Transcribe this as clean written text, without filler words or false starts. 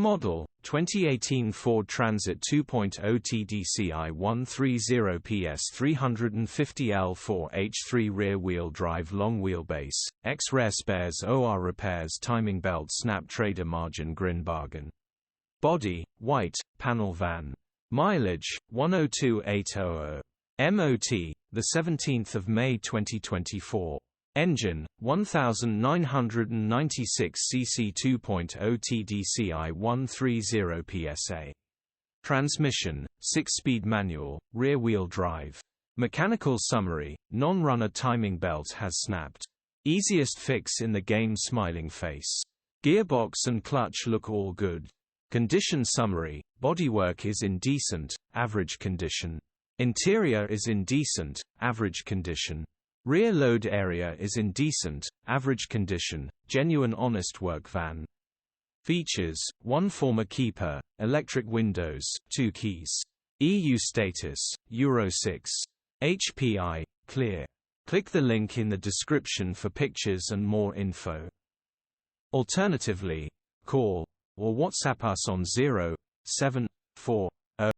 Model: 2018 Ford Transit 2.0 TDCI 130PS 350 L4H3 rear-wheel drive long wheelbase, X-Rare Spares OR repairs timing belt snap trader margin grin bargain. Body: white, panel van. Mileage: 102,800. MOT: the 17th of May 2024. Engine: 1996 cc 2.0 TDCI 130 PSA. Transmission: 6-speed manual, rear-wheel drive. Mechanical summary: non-runner timing belt has snapped. Easiest fix in the game: smiling face. Gearbox and clutch look all good. Condition summary: bodywork is in decent, average condition. Interior is in decent, average condition. Rear load area is in decent, average condition, genuine honest work van. Features: 1 former keeper, electric windows, 2 keys. EU status, Euro 6. HPI, clear. Click the link in the description for pictures and more info. Alternatively, call or WhatsApp us on 074